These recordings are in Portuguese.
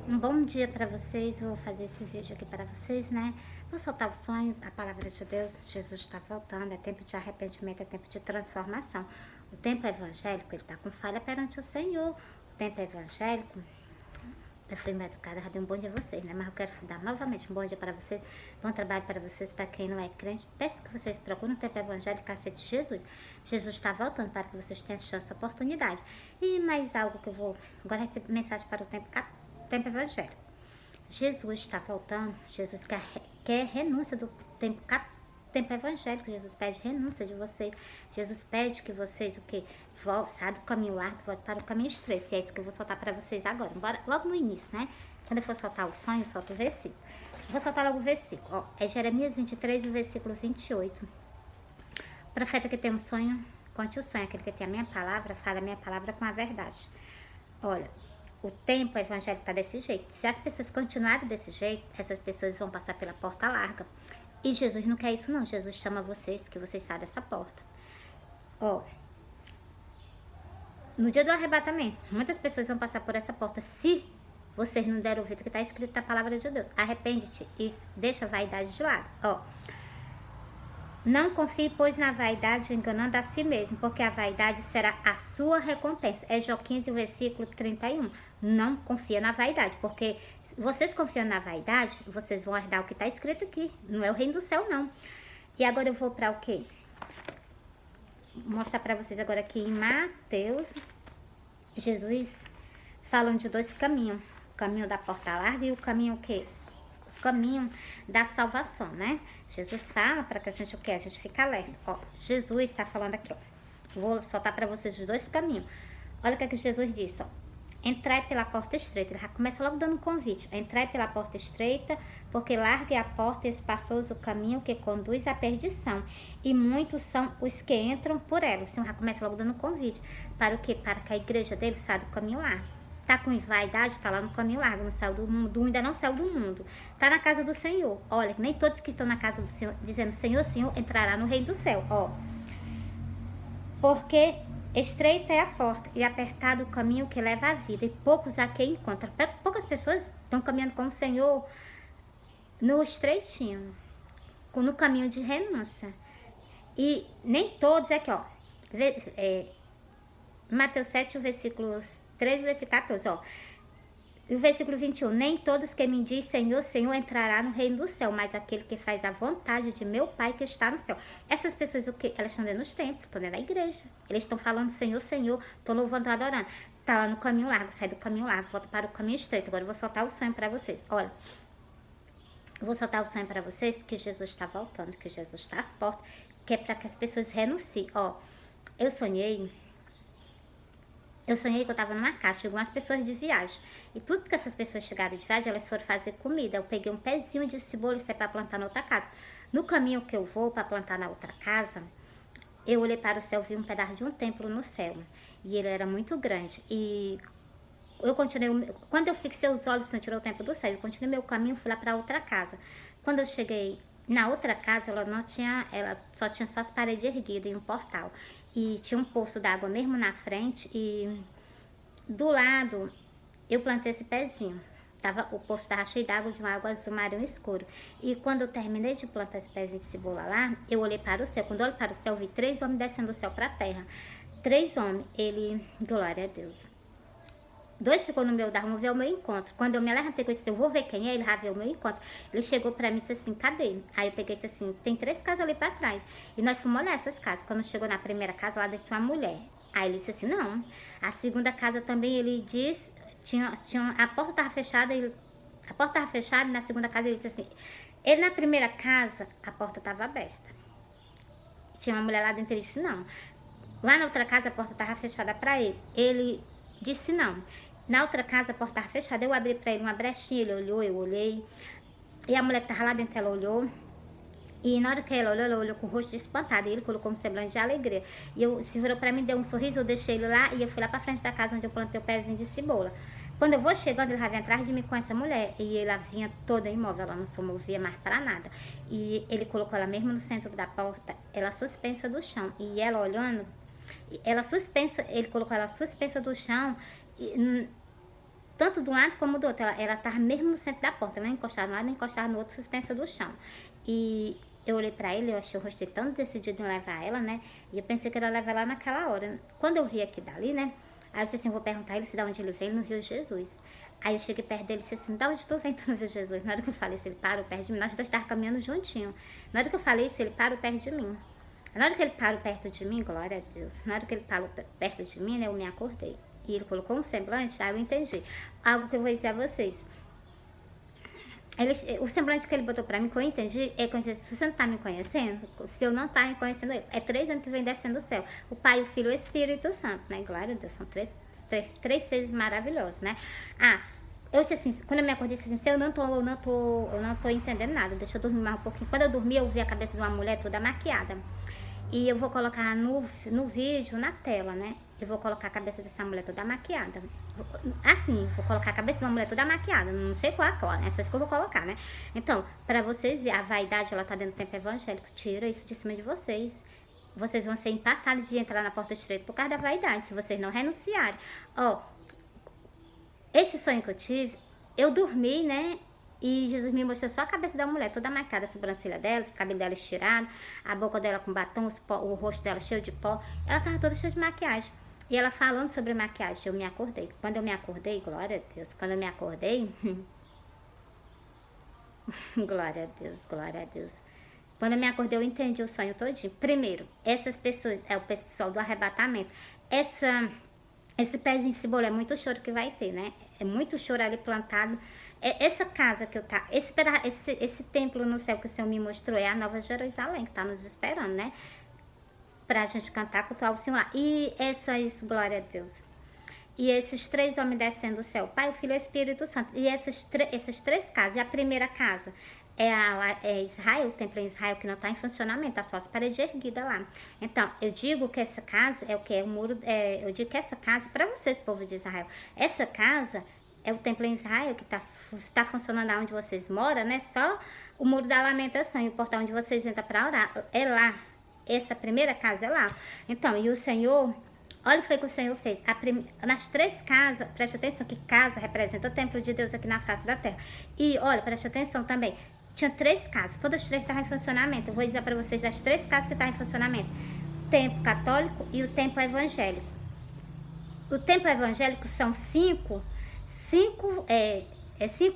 Um bom dia para vocês. Eu vou fazer esse vídeo aqui para vocês, né? Vou soltar os sonhos, a palavra de Deus. Jesus está voltando. É tempo de arrependimento, é tempo de transformação. O tempo evangélico, ele está com falha perante o Senhor. O tempo evangélico, eu fui mal educada, já dei um bom dia a vocês, né? Mas eu quero dar novamente um bom dia para vocês. Bom trabalho para vocês, para quem não é crente. Peço que vocês procurem o tempo evangélico, aceite Jesus. Jesus está voltando para que vocês tenham chance, oportunidade. E mais algo que eu vou... Agora receber mensagem para o tempo evangélico. Jesus está voltando, Jesus quer renúncia do tempo evangélico, Jesus pede renúncia de vocês, Jesus pede que vocês, o que? Saiam do caminho largo, voltem para o caminho estreito, e é isso que eu vou soltar para vocês agora, embora, logo no início, né? Quando eu for soltar o sonho, eu solto o versículo. Vou soltar logo o versículo, ó, é Jeremias 23, o versículo 28. O profeta que tem um sonho, conte o sonho, aquele que tem a minha palavra, fala a minha palavra com a verdade. Olha, o tempo evangélico está desse jeito. Se as pessoas continuarem desse jeito, essas pessoas vão passar pela porta larga. E Jesus não quer isso não. Jesus chama vocês, que vocês saiam dessa porta. Ó, no dia do arrebatamento, muitas pessoas vão passar por essa porta. Se vocês não deram ouvido que está escrito na palavra de Deus, arrepende-te e deixa a vaidade de lado. Ó, não confie, pois, na vaidade, enganando a si mesmo, porque a vaidade será a sua recompensa. É Jó 15, versículo 31. Não confia na vaidade, porque vocês confiando na vaidade, vocês vão herdar o que está escrito aqui. Não é o reino do céu, não. E agora eu vou para o quê? Vou mostrar para vocês agora aqui em Mateus, Jesus falando de dois caminhos. O caminho da porta larga e o caminho o quê? Caminho da salvação, né? Jesus fala para que a gente o quê? A gente fica alerta. Ó, Jesus está falando aqui, ó. Vou soltar para vocês os dois caminhos. Olha o que, é que Jesus disse, ó. Entrai pela porta estreita. Ele já começa logo dando um convite. Entrai pela porta estreita, porque larga é a porta e espaçoso o caminho que conduz à perdição. E muitos são os que entram por ela. O Senhor já começa logo dando um convite. Para o quê? Para que a igreja dele saia do caminho largo. Tá com vaidade, tá lá no caminho largo, não saiu do mundo, ainda não saiu do mundo. Tá na casa do Senhor. Olha, nem todos que estão na casa do Senhor, dizendo Senhor, Senhor, entrará no reino do céu. Ó, porque estreita é a porta e apertado o caminho que leva à vida, e poucos a quem encontram. Poucas pessoas estão caminhando com o Senhor no estreitinho, no caminho de renúncia. E nem todos, aqui ó, Mateus 7, versículos 13, versículo 14, ó. E o versículo 21, nem todos que me diz Senhor, Senhor entrará no reino do céu, mas aquele que faz a vontade de meu Pai que está no céu. Essas pessoas, o que? Elas estão dentro dos templos, estão dentro da igreja. Eles estão falando Senhor, Senhor, estão louvando, adorando. Tá lá no caminho largo, sai do caminho largo, volta para o caminho estreito. Agora eu vou soltar o sonho para vocês. Olha, eu vou soltar o sonho para vocês que Jesus está voltando, que Jesus está às portas, que é para que as pessoas renunciem. Ó, eu sonhei que eu estava numa casa, chegou umas pessoas de viagem. E tudo que essas pessoas chegaram de viagem, elas foram fazer comida. Eu peguei um pezinho de cebola, isso é para plantar na outra casa. No caminho que eu vou para plantar na outra casa, eu olhei para o céu, vi um pedaço de um templo no céu. E ele era muito grande. E eu continuei, quando eu fixei os olhos, não tirou o tempo do céu, eu continuei meu caminho, fui lá para outra casa. Quando eu cheguei na outra casa, ela só tinha só as paredes erguidas e um portal. E tinha um poço d'água mesmo na frente e do lado eu plantei esse pezinho. O poço estava cheio d'água, de uma água azul marinho escuro. E quando eu terminei de plantar esse pezinho de cebola lá, eu olhei para o céu. Quando eu olhei para o céu, eu vi 3 homens descendo do céu para a terra. 3 homens, glória a Deus. 2 ficou no meu darmo, ver o meu encontro. Quando eu me levantei com esse, eu vou ver quem é, ele já viu o meu encontro. Ele chegou pra mim e disse assim, cadê? Aí eu peguei e disse assim, tem 3 casas ali pra trás. E nós fomos olhar essas casas. Quando chegou na primeira casa, lá dentro tinha uma mulher. Aí ele disse assim, não. A segunda casa também, ele disse, a porta estava fechada, a porta estava fechada e na segunda casa ele disse assim, ele na primeira casa, a porta estava aberta. Tinha uma mulher lá dentro, ele disse não. Lá na outra casa, a porta estava fechada pra ele. Ele disse não. Na outra casa, a porta estava fechada. Eu abri para ele uma brechinha, ele olhou, eu olhei. E a mulher que estava lá dentro, ela olhou. E na hora que ela olhou com o rosto espantado. E ele colocou um semblante de alegria. E se virou para mim, deu um sorriso, eu deixei ele lá. E eu fui lá para frente da casa onde eu plantei o pezinho de cebola. Quando eu vou chegando, ele já vem atrás de mim com essa mulher. E ela vinha toda imóvel, ela não se movia mais para nada. E ele colocou ela mesmo no centro da porta, ela suspensa do chão. E ela olhando, ele colocou ela suspensa do chão. tanto de um lado como do outro. Ela tava mesmo no centro da porta, não encostava no lado, nem encostava no outro, suspensa do chão. E eu olhei pra ele, eu achei o rosto dele tão decidido em levar ela, né? E eu pensei que ele ia levar ela naquela hora. Quando eu vi aqui dali, né? Aí eu disse assim, vou perguntar a ele se de onde ele veio, ele não viu Jesus. Aí eu cheguei perto dele e disse assim, da onde tu vem, tu não viu Jesus? Na hora que eu falei isso, ele parou perto de mim, nós dois estávamos caminhando juntinho. Na hora que eu falei isso, ele parou perto de mim. Na hora que ele parou perto de mim, glória a Deus, na hora que ele parou perto de mim, né, eu me acordei. E ele colocou um semblante, aí eu entendi. Algo que eu vou dizer a vocês. O semblante que ele botou pra mim, que eu entendi, é que se você não tá me conhecendo, se eu não tá reconhecendo ele, é 3 anos que vem descendo do céu. O Pai, o Filho e o Espírito Santo, né? Glória a Deus, são três seres maravilhosos, né? Eu disse assim, quando eu me acordei, disse assim, eu não tô entendendo nada, deixa eu dormir mais um pouquinho. Quando eu dormi, eu vi a cabeça de uma mulher toda maquiada. E eu vou colocar no vídeo, na tela, né? Eu vou colocar a cabeça dessa mulher toda maquiada. Assim, vou colocar a cabeça de uma mulher toda maquiada. Não sei qual a cor, né? Essas que eu vou colocar, né? Então, pra vocês verem, a vaidade, ela tá dentro do tempo evangélico. Tira isso de cima de vocês. Vocês vão ser empatados de entrar na porta estreita por causa da vaidade, se vocês não renunciarem. Ó, esse sonho que eu tive, eu dormi, né? E Jesus me mostrou só a cabeça da mulher, toda marcada, a sobrancelha dela, os cabelos dela estirados, a boca dela com batom, o rosto dela cheio de pó. Ela tava toda cheia de maquiagem. E ela falando sobre maquiagem, eu me acordei. Quando eu me acordei, glória a Deus, quando eu me acordei, glória a Deus, glória a Deus. Quando eu me acordei, eu entendi o sonho todinho. Primeiro, essas pessoas, é o pessoal do arrebatamento. Esse pezinho de cebola é muito choro que vai ter, né? É muito choro ali plantado. Essa casa que eu tá, esse templo no céu que o Senhor me mostrou é a Nova Jerusalém, que tá nos esperando, né? Pra gente cantar, cultuar o Senhor lá. E glória a Deus. E esses 3 homens descendo do céu, Pai, o Filho e o Espírito Santo. E essas 3 casas. E a primeira casa é Israel, o templo em Israel, que não está em funcionamento, tá só as paredes erguidas lá. Então, eu digo que essa casa é o que? É o muro. Eu digo que essa casa, para vocês, povo de Israel, essa casa é o templo em Israel, que está funcionando onde vocês moram, né? Só o muro da lamentação e o portão onde vocês entram para orar. É lá. Essa primeira casa é lá. Então, e o Senhor, olha o que foi que o Senhor fez. Nas 3 casas, preste atenção que casa representa o templo de Deus aqui na face da terra. E olha, preste atenção também. Tinha 3 casas, todas as 3 estavam em funcionamento. Eu vou dizer para vocês das 3 casas que estavam em funcionamento. O templo católico e o templo evangélico. O templo evangélico são 5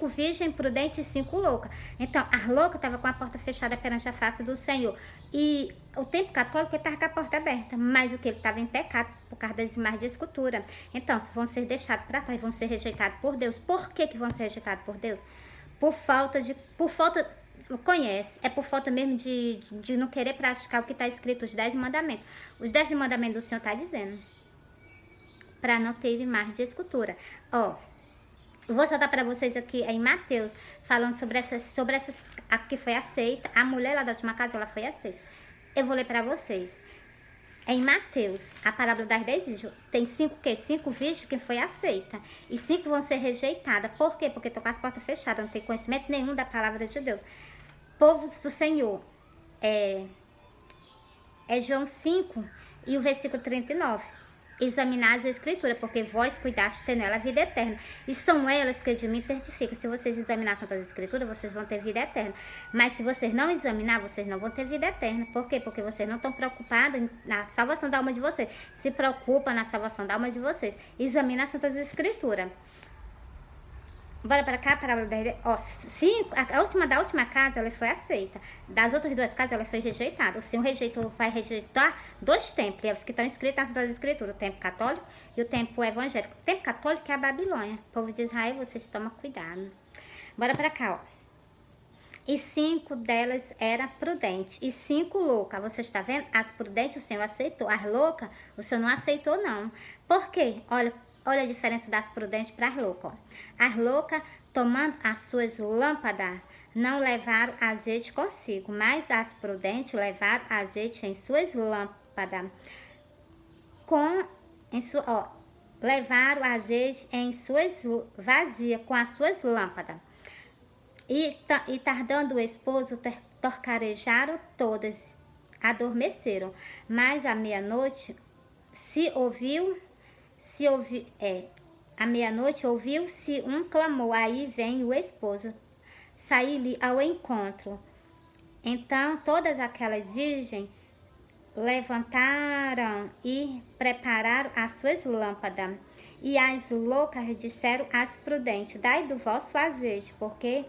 virgens prudentes e 5 loucas. Então, as loucas estavam com a porta fechada perante a face do Senhor. E o templo católico estava com a porta aberta, mas o que ele estava em pecado por causa das imagens de escultura. Então, vão ser deixados para trás, vão ser rejeitados por Deus. Por que vão ser rejeitados por Deus? Por falta, conhece, é por falta mesmo de não querer praticar o que está escrito, os 10 mandamentos. Os 10 mandamentos do Senhor está dizendo, para não ter imagem de escultura. Ó, vou soltar para vocês aqui em Mateus, falando sobre essas a que foi aceita. A mulher lá da última casa, ela foi aceita. Eu vou ler para vocês. Em Mateus, a parábola das 10 virgens, tem 5 virgens que foi aceita. E 5 vão ser rejeitadas. Por quê? Porque estão com as portas fechadas, não tem conhecimento nenhum da palavra de Deus. Povo do Senhor, é João 5 e o versículo 39. Examinar as escrituras, porque vós cuidaste ter nela a vida eterna. E são elas que de mim testificam. Se vocês examinarem as escrituras, vocês vão ter vida eterna. Mas se vocês não examinar, vocês não vão ter vida eterna. Por quê? Porque vocês não estão preocupados na salvação da alma de vocês. Se preocupa na salvação da alma de vocês. Examina as Santas Escrituras. Bora pra cá, parábola da... Ó, 5, da última casa, ela foi aceita. Das outras 2 casas, ela foi rejeitada. O Senhor vai rejeitar 2 templos, os que estão escritos nas Escrituras, o templo católico e o templo evangélico. O templo católico é a Babilônia. O povo de Israel, vocês tomam cuidado. Bora pra cá, ó. E 5 delas eram prudentes, e 5 loucas. Você está vendo? As prudentes o Senhor aceitou, as loucas o Senhor não aceitou, não. Por quê? Olha a diferença das prudentes para as loucas. As loucas, tomando as suas lâmpadas, não levaram azeite consigo, mas as prudentes levaram azeite em suas lâmpadas. Levaram azeite em suas vazias, com as suas lâmpadas. E tardando o esposo, torcarejaram todas, adormeceram. Mas à meia-noite à meia-noite, ouviu-se um clamor. Aí vem o esposo sair-lhe ao encontro. Então todas aquelas virgens levantaram e prepararam as suas lâmpadas. E as loucas disseram às prudentes: dai do vosso azeite, porque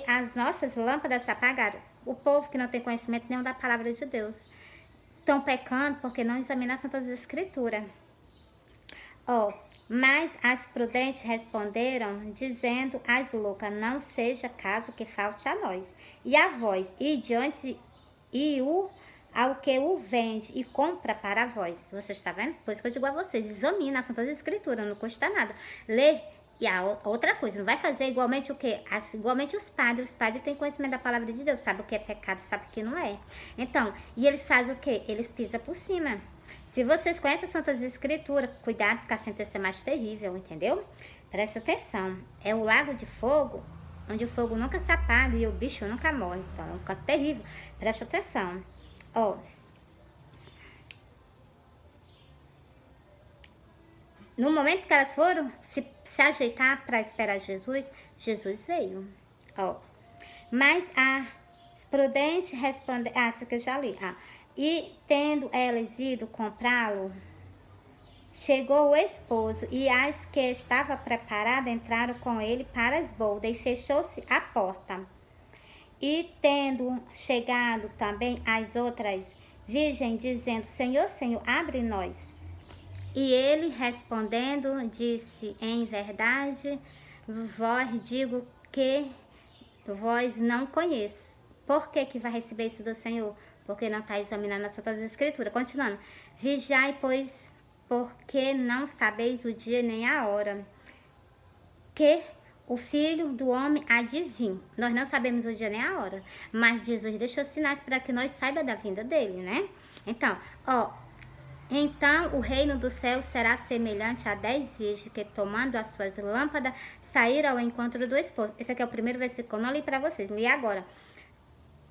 as nossas lâmpadas se apagaram. O povo que não tem conhecimento nenhum da palavra de Deus estão pecando porque não examinam as Santas Escrituras. Mas as prudentes responderam, dizendo às loucas: não seja caso que falte a nós e a vós, e diante ao que o vende e compra para vós. Você está vendo? Por isso que eu digo a vocês, examina as Santas Escrituras, não custa nada. Lê. E a outra coisa, não vai fazer igualmente o quê? Igualmente os padres. Os padres têm conhecimento da palavra de Deus, sabe o que é pecado, sabe o que não é. Então, e eles fazem o quê? Eles pisam por cima. Se vocês conhecem as Santas Escrituras, cuidado, porque a sentença é mais terrível, entendeu? Preste atenção. É o lago de fogo, onde o fogo nunca se apaga e o bicho nunca morre. Então, é um canto terrível. Preste atenção. No momento que elas foram se ajeitar para esperar Jesus, Jesus veio. Mas as prudentes responderam, essa que eu já li. E tendo elas ido comprá-lo, chegou o esposo, e as que estavam preparadas entraram com ele para as boldas, e fechou-se a porta. E tendo chegado também as outras virgens, dizendo: Senhor, Senhor, abre nós. E ele respondendo, disse: em verdade vós digo que vós não conheço. Por que vai receber isso do Senhor? Porque não está examinando as Santas Escrituras. Continuando. Vigiai, pois, porque não sabeis o dia nem a hora que o Filho do Homem há de vir. Nós não sabemos o dia nem a hora, mas Jesus deixou sinais para que nós saibamos da vinda dele, né? Então, então o reino do céu será semelhante a 10 virgens que, tomando as suas lâmpadas, saíram ao encontro do esposo. Esse aqui é o primeiro versículo, eu não li para vocês, li agora.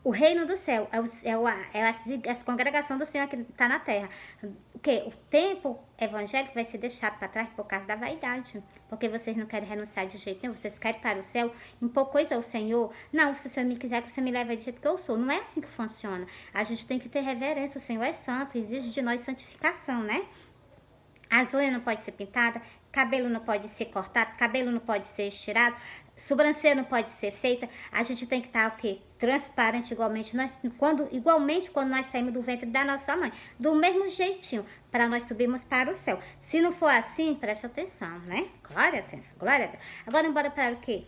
O reino do céu é a congregação do Senhor que está na terra. O tempo evangélico vai ser deixado para trás por causa da vaidade. Porque vocês não querem renunciar de jeito nenhum, vocês querem para o céu, impor coisa ao Senhor. Não, se o Senhor me quiser, que você me leve do jeito que eu sou. Não é assim que funciona. A gente tem que ter reverência, o Senhor é santo, exige de nós santificação, né? As unhas não podem ser pintadas, cabelo não pode ser cortado, cabelo não pode ser estirado, sobrancelha não pode ser feita. A gente tem que estar o quê? Transparente igualmente quando nós saímos do ventre da nossa mãe, do mesmo jeitinho, para nós subirmos para o céu. Se não for assim, preste atenção, né? Glória a Deus, glória a Deus. Agora embora para o quê?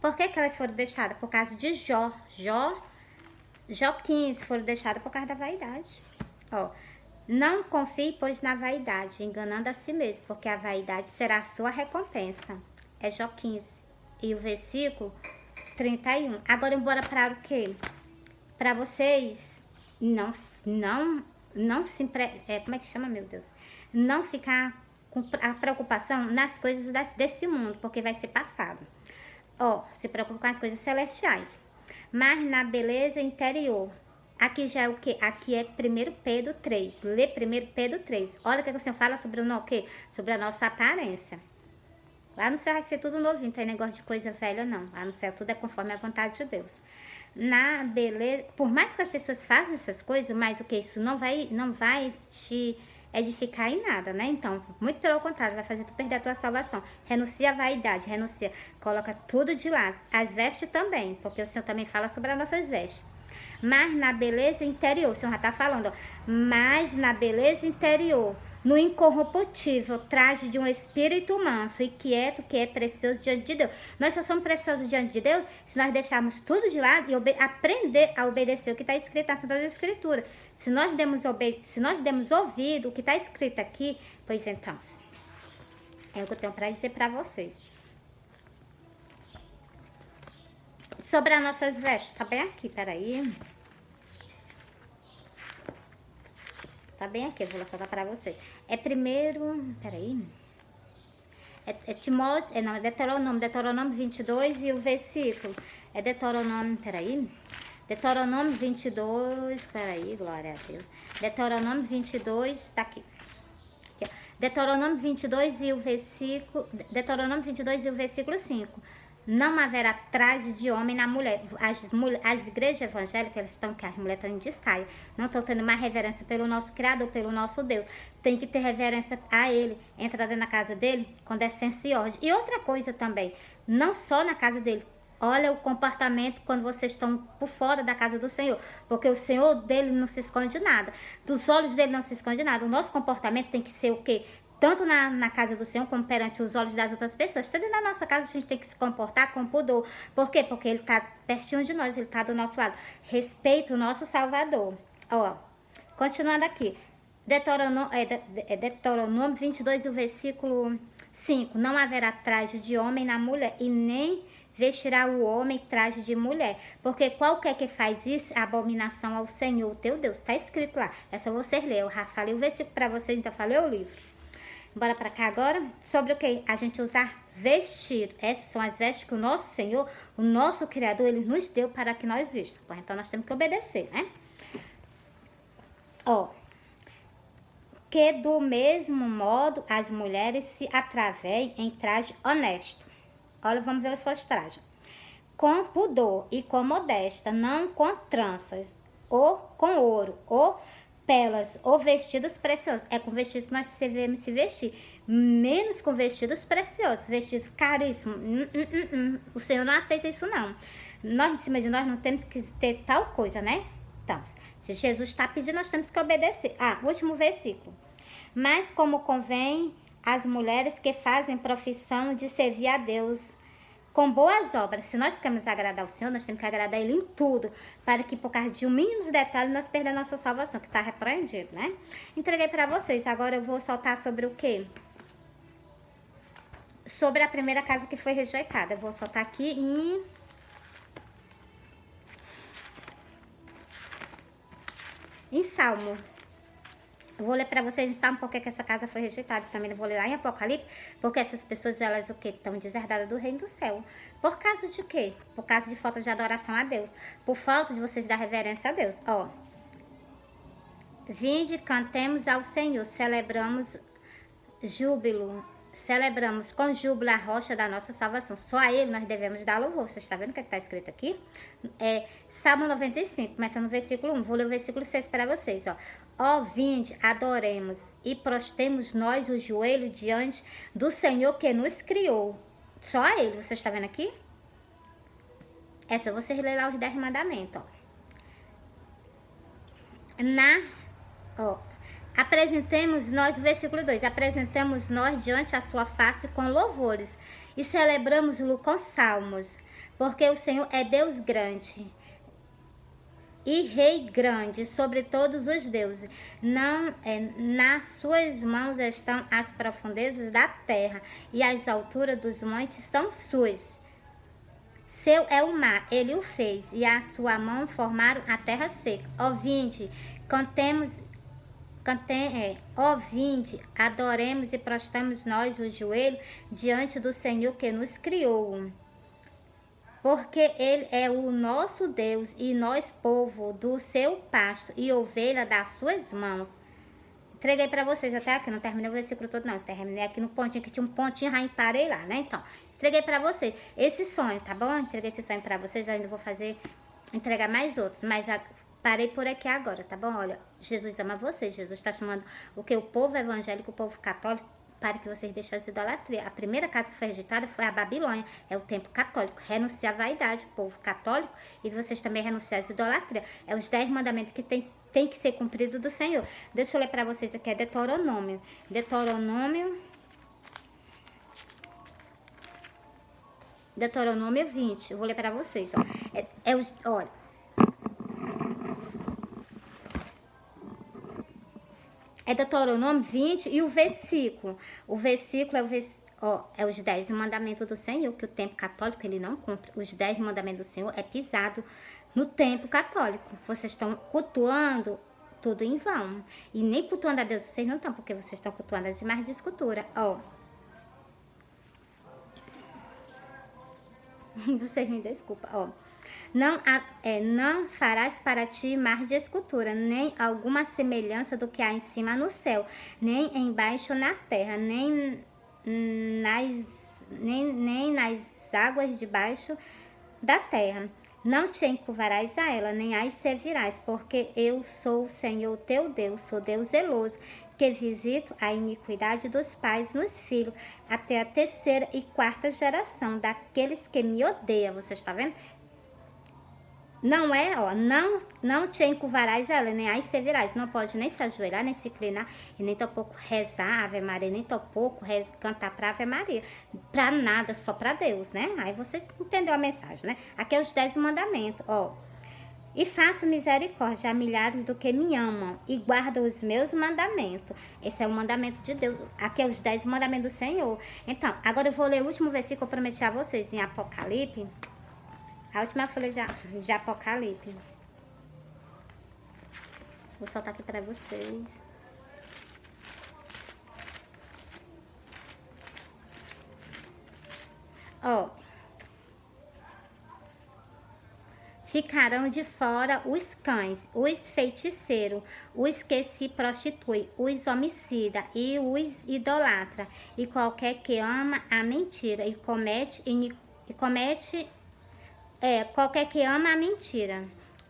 Por que elas foram deixadas? Por causa de Jó 15, foram deixadas por causa da vaidade. Não confie, pois, na vaidade, enganando a si mesmo, porque a vaidade será a sua recompensa. É Jó 15. E o versículo 31. Agora, embora para o quê? Para vocês não se... como é que chama, meu Deus? Não ficar com a preocupação nas coisas desse mundo, porque vai ser passado. Se preocupa com as coisas celestiais. Mas na beleza interior. Aqui já é o que? Aqui é 1 Pedro 3. Lê 1 Pedro 3. Olha o que o Senhor fala sobre o quê? Sobre a nossa aparência. Lá no céu vai ser tudo novinho, não tem negócio de coisa velha, não. Lá no céu tudo é conforme a vontade de Deus. Na beleza, por mais que as pessoas façam essas coisas, mas o que? Isso não vai te edificar em nada, né? Então, muito pelo contrário, vai fazer tu perder a tua salvação. Renuncia a vaidade, coloca tudo de lado. As vestes também, porque o Senhor também fala sobre as nossas vestes. Mas na beleza interior, o Senhor já está falando, mas na beleza interior, no incorruptível traje de um espírito manso e quieto, que é precioso diante de Deus. Nós só somos preciosos diante de Deus se nós deixarmos tudo de lado e aprender a obedecer o que está escrito na Santa Escritura. Se nós demos ouvido o que está escrito aqui, pois então, é o que eu tenho para dizer para vocês. Sobre as nossas vestes, tá bem aqui, peraí. Tá bem aqui, eu vou colocar para vocês. É primeiro, peraí. Deuteronômio 22 e o versículo. É Deuteronômio, peraí. Deuteronômio 22, peraí, glória a Deus. Deuteronômio 22, tá aqui. Deuteronômio 22 e o versículo, Deuteronômio 22 e o versículo 5. Não haverá traje de homem na mulher. As igrejas evangélicas, elas estão que as mulheres estão de saia. Não estão tendo mais reverência pelo nosso Criador, pelo nosso Deus. Tem que ter reverência a Ele. Entrar dentro da casa dele com decência e ordem. E outra coisa também, não só na casa dele. Olha o comportamento quando vocês estão por fora da casa do Senhor. Porque o Senhor dele não se esconde nada. Dos olhos dele não se esconde nada. O nosso comportamento tem que ser o quê? Tanto na casa do Senhor como perante os olhos das outras pessoas. Tanto na nossa casa a gente tem que se comportar com pudor. Por quê? Porque ele está pertinho de nós, ele está do nosso lado. Respeita o nosso Salvador. Ó, continuando aqui. Deuteronômio 22, o versículo 5. Não haverá traje de homem na mulher e nem vestirá o homem traje de mulher, porque qualquer que faz isso é abominação ao Senhor teu Deus. Está escrito lá, é só vocês lerem. Eu já falei o versículo para vocês, então falei o livro. Bora para cá agora, sobre o que? A gente usar vestido. Essas são as vestes que o nosso Senhor, o nosso Criador, Ele nos deu para que nós vistamos. Então nós temos que obedecer, né? Ó, que do mesmo modo as mulheres se atravessem em traje honesto. Olha, vamos ver os seus trajes. Com pudor e com modesta, não com tranças, ou com ouro, ou pérolas, ou vestidos preciosos. É com vestidos que nós devemos se vestir. Menos com vestidos preciosos, vestidos caríssimos. O Senhor não aceita isso, não. Nós, em cima de nós, não temos que ter tal coisa, né? Então, se Jesus está pedindo, nós temos que obedecer. Último versículo. Mas como convém às mulheres que fazem profissão de servir a Deus com boas obras. Se nós queremos agradar o Senhor, nós temos que agradar Ele em tudo, para que por causa de um mínimo detalhe nós perdamos a nossa salvação, que está repreendido, né? Entreguei para vocês. Agora eu vou soltar sobre o quê? Sobre a primeira casa que foi rejeitada. Eu vou soltar aqui em Salmo. Eu vou ler para vocês em Salmo porque que essa casa foi rejeitada. Também eu vou ler lá em Apocalipse, porque essas pessoas, elas o quê? Estão deserdadas do reino do céu. Por causa de quê? Por causa de falta de adoração a Deus. Por falta de vocês dar reverência a Deus. Ó. Vinde, cantemos ao Senhor, celebramos júbilo. Celebramos com júbilo a rocha da nossa salvação. Só a Ele nós devemos dar louvor. Você está vendo o que está escrito aqui? Salmo 95, começando no versículo 1. Vou ler o versículo 6 para vocês. Ó, vinde, adoremos e prostemos nós o joelho diante do Senhor que nos criou. Só a Ele. Você está vendo aqui? Essa vocês lerem lá os 10 mandamentos. Apresentemos nós, versículo 2, apresentamos nós diante a sua face com louvores e celebramos-lo com salmos, porque o Senhor é Deus grande e Rei grande sobre todos os deuses. Nas suas mãos estão as profundezas da terra e as alturas dos montes são suas. Seu é o mar, ele o fez, e a sua mão formaram a terra seca. Ó, vinde, vinde, adoremos e prostramos nós o joelho diante do Senhor que nos criou. Porque Ele é o nosso Deus e nós povo do seu pasto e ovelha das suas mãos. Entreguei para vocês até aqui, não terminei o versículo todo não, terminei aqui no pontinho, que tinha um pontinho, já parei lá, né? Então, entreguei para vocês esse sonho, tá bom? Entreguei esse sonho para vocês, eu ainda vou entregar mais outros, mas parei por aqui agora, tá bom? Olha, Jesus ama vocês, Jesus está chamando o povo evangélico, o povo católico, para que vocês deixem as idolatrias. A primeira casa que foi rejeitada foi a Babilônia, é o templo católico. Renunciar à vaidade, povo católico, e vocês também renunciar às idolatrias. É os 10 mandamentos que tem que ser cumprido do Senhor. Deixa eu ler para vocês aqui, é Deuteronômio. Deuteronômio 20, eu vou ler para vocês, ó. Olha. É Deuteronômio 20 e o versículo. O versículo é os 10 mandamentos do Senhor, que o templo católico ele não cumpre. Os 10 mandamentos do Senhor é pisado no templo católico. Vocês estão cultuando tudo em vão. E nem cultuando a Deus vocês não estão, porque vocês estão cultuando as imagens de escultura. Vocês me desculpam, Não farás para ti imagem de escultura, nem alguma semelhança do que há em cima no céu, nem embaixo na terra, nem nas águas debaixo da terra. Não te encurvarás a ela, nem as servirás, porque eu sou o Senhor teu Deus, sou Deus zeloso, que visito a iniquidade dos pais nos filhos, até a terceira e quarta geração daqueles que me odeiam. Você está vendo? Não é, ó, não te encurvarás a ela, nem as servirás. Não pode nem se ajoelhar, nem se inclinar, e nem tampouco rezar Ave Maria, nem tampouco cantar pra Ave Maria. Pra nada, só pra Deus, né? Aí vocês entenderam a mensagem, né? Aqui é os 10 mandamentos, ó. E faço misericórdia a milhares do que me amam e guardam os meus mandamentos. Esse é o mandamento de Deus. Aqui é os 10 mandamentos do Senhor. Então, agora eu vou ler o último versículo que eu prometi a vocês em Apocalipse. A última folha de Apocalipse. Vou soltar aqui para vocês. Ó. Ficarão de fora os cães, os feiticeiros, os que se prostituem, os homicidas e os idolatra, e qualquer que ama a mentira e qualquer que ama a mentira.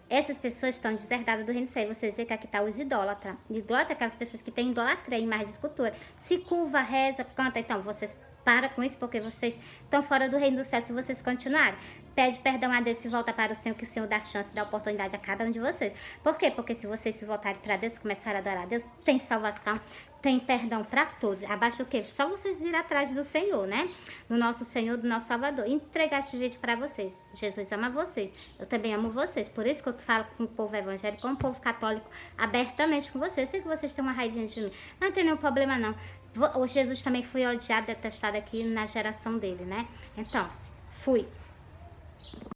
Essas pessoas estão deserdadas do reino do céu. Vocês veem que aqui está os idólatras. Idólatra é aquelas pessoas que têm idolatria, imagem de escultura. Se curva, reza, canta. Então, vocês param com isso porque vocês estão fora do reino do céu se vocês continuarem. Pede perdão a Deus e volta para o Senhor, que o Senhor dá chance, dá oportunidade a cada um de vocês. Por quê? Porque se vocês se voltarem para Deus, começarem a adorar a Deus, tem salvação, tem perdão para todos. Abaixo o quê? Só vocês irem atrás do Senhor, né? Do nosso Senhor, do nosso Salvador. Entregar este vídeo para vocês. Jesus ama vocês. Eu também amo vocês. Por isso que eu falo com o povo evangélico, com o povo católico, abertamente com vocês. Eu sei que vocês têm uma raivinha de mim. Não tem nenhum problema, não. O Jesus também foi odiado, detestado aqui na geração dele, né? Então, fui.